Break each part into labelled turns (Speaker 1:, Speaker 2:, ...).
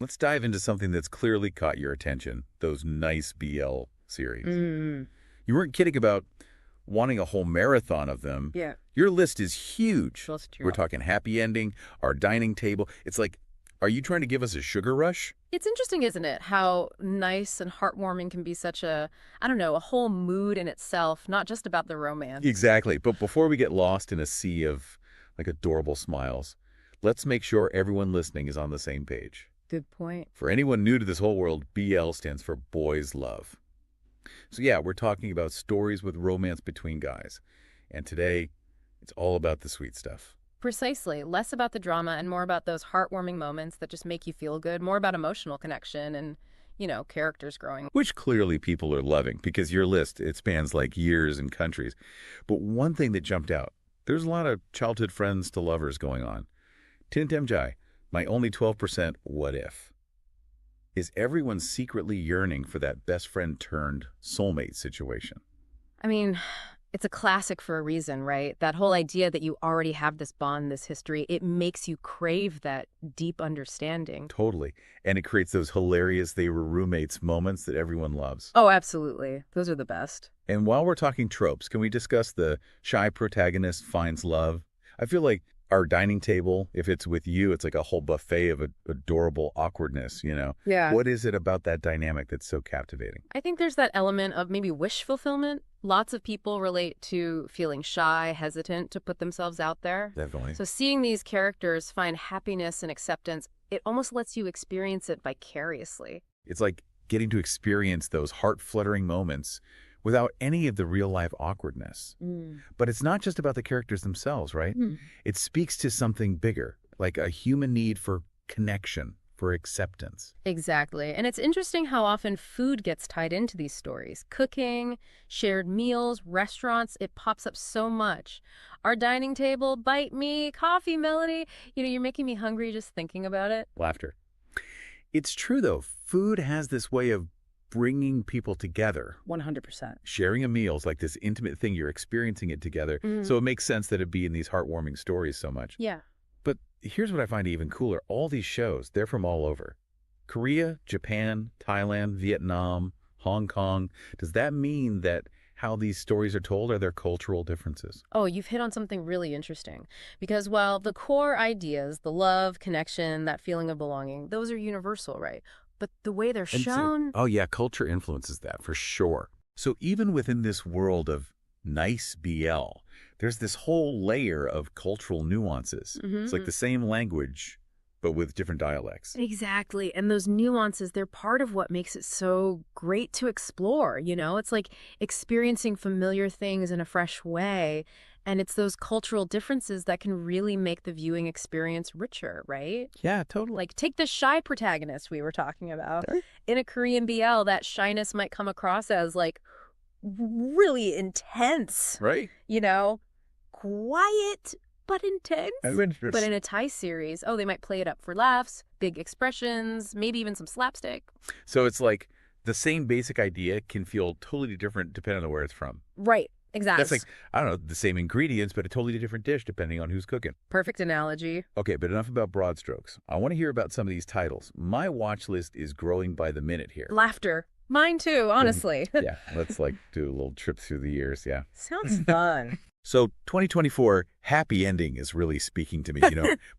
Speaker 1: Let's dive into something that's clearly caught your attention, those nice BL series.
Speaker 2: Mm,
Speaker 1: You weren't kidding about wanting a whole marathon of them.
Speaker 2: yeah,
Speaker 1: Your list is huge.
Speaker 2: trust
Speaker 1: We're
Speaker 2: your.
Speaker 1: talking happy ending, our dining table. It's like, are you trying to give us a sugar rush?
Speaker 2: It's interesting, isn't it, how nice and heartwarming can be such a, I don't know, a whole mood in itself, not just about the romance.
Speaker 1: Exactly. But before we get lost in a sea of like adorable smiles, let's make sure everyone listening is on the same page.
Speaker 2: Good point.
Speaker 1: For anyone new to this whole world, BL stands for boys love. So yeah, we're talking about stories with romance between guys. And today, it's all about the sweet stuff.
Speaker 2: Precisely. Less about the drama and more about those heartwarming moments that just make you feel good, more about emotional connection and, characters growing.
Speaker 1: Which clearly people are loving because your list, it spans like years and countries. But one thing that jumped out, there's a lot of childhood friends to lovers going on. Tintemjai, my only 12% what if. Is everyone secretly yearning for that best friend turned soulmate situation?
Speaker 2: I mean, it's a classic for a reason, right? That whole idea that you already have this bond, this history, it makes you crave that deep understanding.
Speaker 1: Totally. And it creates those hilarious they were roommates moments that everyone loves.
Speaker 2: Oh, absolutely. Those are the best.
Speaker 1: And while we're talking tropes, can we discuss the shy protagonist finds love? I feel like our dining table, if it's with you, it's like a whole buffet of adorable awkwardness,
Speaker 2: Yeah.
Speaker 1: What is it about that dynamic that's so captivating?
Speaker 2: I think there's that element of maybe wish fulfillment. Lots of people relate to feeling shy, hesitant to put themselves out there.
Speaker 1: Definitely.
Speaker 2: So seeing these characters find happiness and acceptance, it almost lets you experience it vicariously.
Speaker 1: It's like getting to experience those heart-fluttering moments without any of the real-life awkwardness. But it's not just about the characters themselves, right? It speaks to something bigger, like a human need for connection, for acceptance.
Speaker 2: Exactly. And it's interesting how often food gets tied into these stories. Cooking, shared meals, restaurants, it pops up so much. Our dining table, bite me, coffee melody. You're making me hungry just thinking about it.
Speaker 1: Laughter. It's true, though. Food has this way of bringing people together.
Speaker 2: 100%.
Speaker 1: Sharing a meal is like this intimate thing. You're experiencing it together. So it makes sense that it'd be in these heartwarming stories so much.
Speaker 2: Yeah.
Speaker 1: But here's what I find even cooler. All these shows, they're from all over. Korea, Japan, Thailand, Vietnam, Hong Kong. Does that mean that how these stories are told are there cultural differences?
Speaker 2: Oh, you've hit on something really interesting. Because while the core ideas, the love, connection, that feeling of belonging, those are universal, right? But the way they're shown...
Speaker 1: Oh yeah, culture influences that for sure. So even within this world of nice BL, there's this whole layer of cultural nuances. It's like the same language, but with different dialects.
Speaker 2: Exactly. And those nuances, they're part of what makes it so great to explore, It's like experiencing familiar things in a fresh way. And it's those cultural differences that can really make the viewing experience richer, right?
Speaker 1: Yeah, totally.
Speaker 2: Like, take the shy protagonist we were talking about.
Speaker 1: Sure.
Speaker 2: In a Korean BL, that shyness might come across as, like, really intense.
Speaker 1: Right?
Speaker 2: Quiet but intense.
Speaker 1: Adventurous.
Speaker 2: But in a Thai series, they might play it up for laughs, big expressions, maybe even some slapstick.
Speaker 1: So it's like the same basic idea can feel totally different depending on where it's from.
Speaker 2: Right. Exactly.
Speaker 1: That's like, I don't know, the same ingredients, but a totally different dish depending on who's cooking.
Speaker 2: Perfect analogy.
Speaker 1: Okay, but enough about broad strokes. I want to hear about some of these titles. My watch list is growing by the minute here.
Speaker 2: Laughter. Mine too, honestly.
Speaker 1: Yeah, let's do a little trip through the years, yeah.
Speaker 2: Sounds fun.
Speaker 1: So 2024, happy ending is really speaking to me,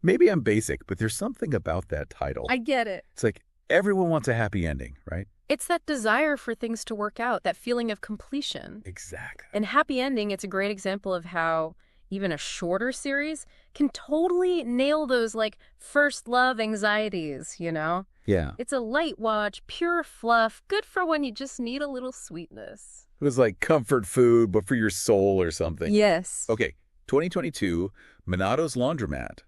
Speaker 1: Maybe I'm basic, but there's something about that title.
Speaker 2: I get it.
Speaker 1: It's like everyone wants a happy ending, right?
Speaker 2: It's that desire for things to work out, that feeling of completion.
Speaker 1: Exactly.
Speaker 2: And happy ending, it's a great example of how even a shorter series can totally nail those first love anxieties,
Speaker 1: Yeah.
Speaker 2: It's a light watch, pure fluff, good for when you just need a little sweetness.
Speaker 1: It was like comfort food, but for your soul or something.
Speaker 2: Yes.
Speaker 1: Okay, 2022, Monato's Laundromat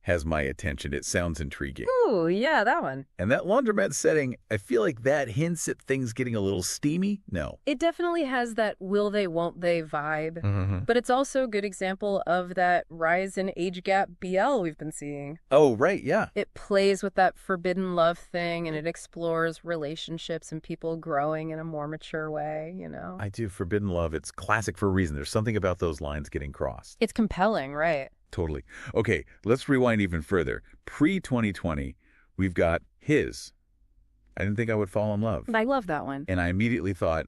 Speaker 1: has my attention. It sounds intriguing.
Speaker 2: Ooh, yeah, that one.
Speaker 1: And that laundromat setting, I feel like that hints at things getting a little steamy. No.
Speaker 2: It definitely has that will they, won't they vibe. But it's also a good example of that rise in age gap BL we've been seeing.
Speaker 1: Oh, right, yeah.
Speaker 2: It plays with that forbidden love thing, and it explores relationships and people growing in a more mature way,
Speaker 1: I do. Forbidden love, it's classic for a reason. There's something about those lines getting crossed.
Speaker 2: It's compelling, right?
Speaker 1: Totally. Okay, let's rewind even further. Pre-2020, We've got His. I didn't think I would fall in love.
Speaker 2: I love that one.
Speaker 1: And I immediately thought,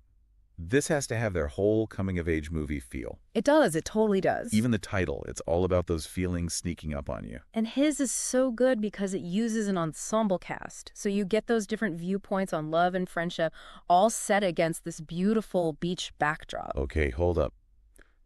Speaker 1: this has to have their whole coming-of-age movie feel.
Speaker 2: It does. It totally does.
Speaker 1: Even the title, it's all about those feelings sneaking up on you.
Speaker 2: And His is so good because it uses an ensemble cast. So you get those different viewpoints on love and friendship all set against this beautiful beach backdrop.
Speaker 1: Okay, hold up.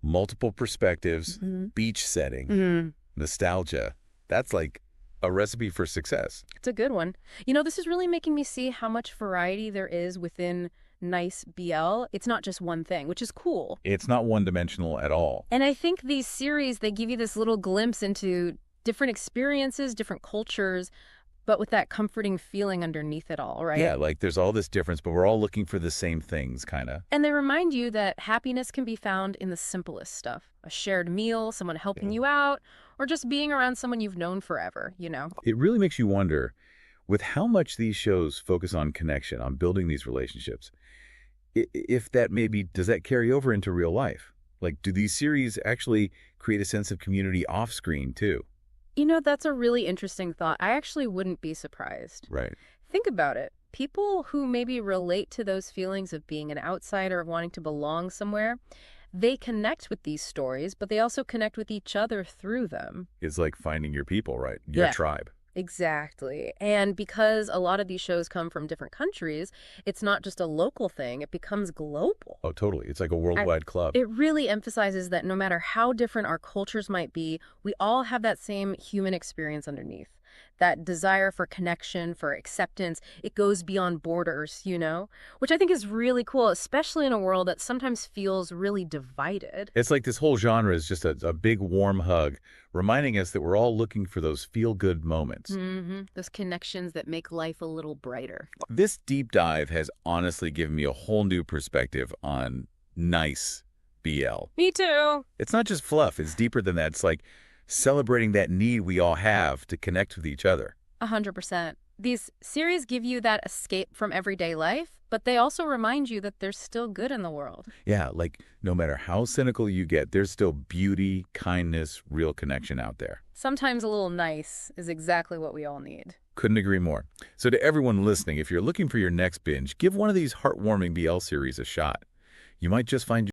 Speaker 1: Multiple perspectives, beach setting, nostalgia. That's like a recipe for success.
Speaker 2: It's a good one. You know, this is really making me see how much variety there is within nice BL. It's not just one thing, which is cool.
Speaker 1: It's not one-dimensional at all.
Speaker 2: And I think these series, they give you this little glimpse into different experiences, different cultures, but with that comforting feeling underneath it all, right?
Speaker 1: Yeah, like there's all this difference, but we're all looking for the same things, kind of.
Speaker 2: And they remind you that happiness can be found in the simplest stuff. A shared meal, someone helping you out, or just being around someone you've known forever, you know?
Speaker 1: It really makes you wonder, with how much these shows focus on connection, on building these relationships, if that maybe, does that carry over into real life? Like, do these series actually create a sense of community off-screen, too?
Speaker 2: You know, that's a really interesting thought. I actually wouldn't be surprised.
Speaker 1: Right.
Speaker 2: Think about it. People who maybe relate to those feelings of being an outsider, of wanting to belong somewhere, they connect with these stories, but they also connect with each other through them.
Speaker 1: It's like finding your people, right? Your tribe.
Speaker 2: Exactly. And because a lot of these shows come from different countries, it's not just a local thing, it becomes global.
Speaker 1: Oh, totally. It's like a worldwide club.
Speaker 2: It really emphasizes that no matter how different our cultures might be, we all have that same human experience underneath. That desire for connection, for acceptance, it goes beyond borders, you know? Which I think is really cool, especially in a world that sometimes feels really divided.
Speaker 1: It's like this whole genre is just a big warm hug, reminding us that we're all looking for those feel-good moments.
Speaker 2: Those connections that make life a little brighter.
Speaker 1: This deep dive has honestly given me a whole new perspective on nice BL.
Speaker 2: Me too.
Speaker 1: It's not just fluff. It's deeper than that. It's like celebrating that need we all have to connect with each other.
Speaker 2: 100%. These series give you that escape from everyday life, but they also remind you that there's still good in the world.
Speaker 1: Yeah, like no matter how cynical you get, there's still beauty, kindness, real connection out there.
Speaker 2: Sometimes a little nice is exactly what we all need.
Speaker 1: Couldn't agree more. So to everyone listening, if you're looking for your next binge, give one of these heartwarming BL series a shot. You might just find